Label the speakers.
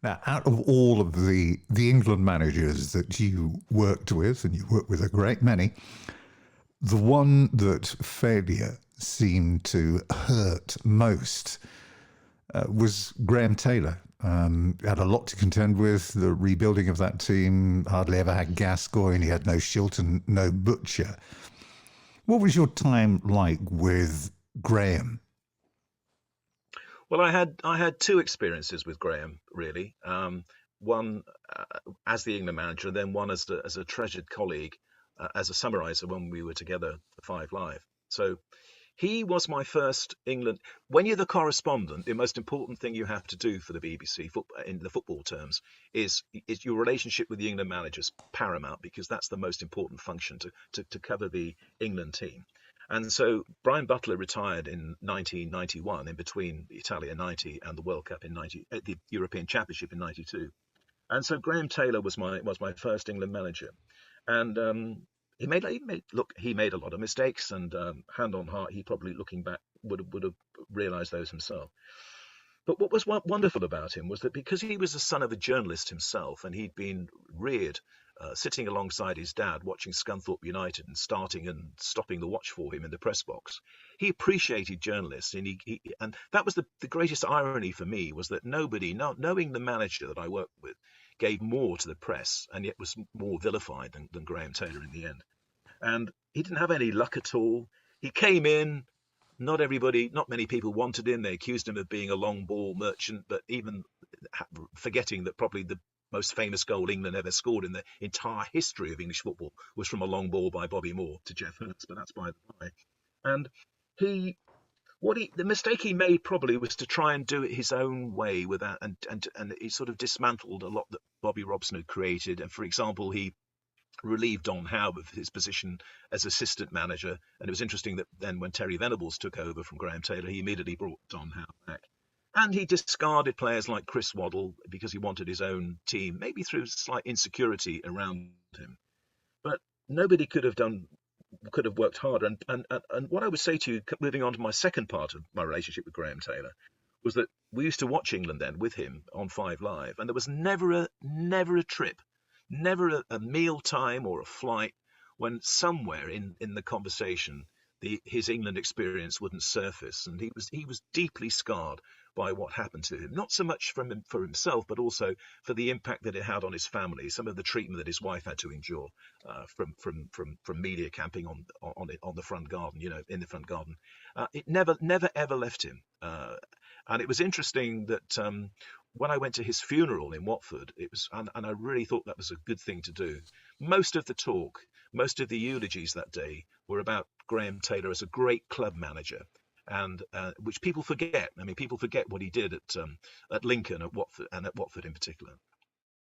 Speaker 1: Now, out of all of the England managers that you worked with, and you worked with a great many, the one that failure seemed to hurt most was Graham Taylor. Had a lot to contend with. The rebuilding of that team hardly ever had Gascoigne. He had no Shilton, no Butcher. What was your time like with Graham?
Speaker 2: Well, I had two experiences with Graham really. One as the England manager, and then one as a treasured colleague, as a summariser when we were together for Five Live. So he was my first England. When you're the correspondent, the most important thing you have to do for the BBC in the football terms is your relationship with the England managers paramount, because that's the most important function to cover the England team. And so Brian Butler retired in 1991, in between the Italia 90 and the World Cup in 90, the European Championship in 92. And so Graham Taylor was my first England manager, and he made a lot of mistakes, and hand on heart, he probably looking back would have realised those himself. But what was wonderful about him was that because he was the son of a journalist himself, and he'd been reared sitting alongside his dad watching Scunthorpe United and starting and stopping the watch for him in the press box, he appreciated journalists, and and that was the greatest irony for me, was that nobody, not knowing the manager that I worked with, gave more to the press and yet was more vilified than Graham Taylor in the end. And he didn't have any luck at all. He came in. Not many people wanted him. They accused him of being a long ball merchant, but even forgetting that probably the most famous goal England ever scored in the entire history of English football was from a long ball by Bobby Moore to Jeff Hurst, but that's by the by. And he, the mistake he made probably was to try and do it his own way without, and he sort of dismantled a lot that Bobby Robson had created. And for example, he relieved Don Howe of his position as assistant manager. And it was interesting that then when Terry Venables took over from Graham Taylor, he immediately brought Don Howe back. And he discarded players like Chris Waddle because he wanted his own team, maybe through slight insecurity around him. But nobody could have worked harder. And what I would say to you, moving on to my second part of my relationship with Graham Taylor, was that we used to watch England then with him on Five Live, and there was never a trip, never a meal time or a flight when somewhere in the conversation his England experience wouldn't surface, and he was deeply scarred by what happened to him. Not so much for himself, but also for the impact that it had on his family. Some of the treatment that his wife had to endure from media camping on the front garden, in the front garden. It never ever left him. And it was interesting that when I went to his funeral in Watford, and I really thought that was a good thing to do. Most of the talk, most of the eulogies that day were about Graham Taylor as a great club manager, and which people forget. I mean, people forget what he did at Lincoln, at Watford in particular.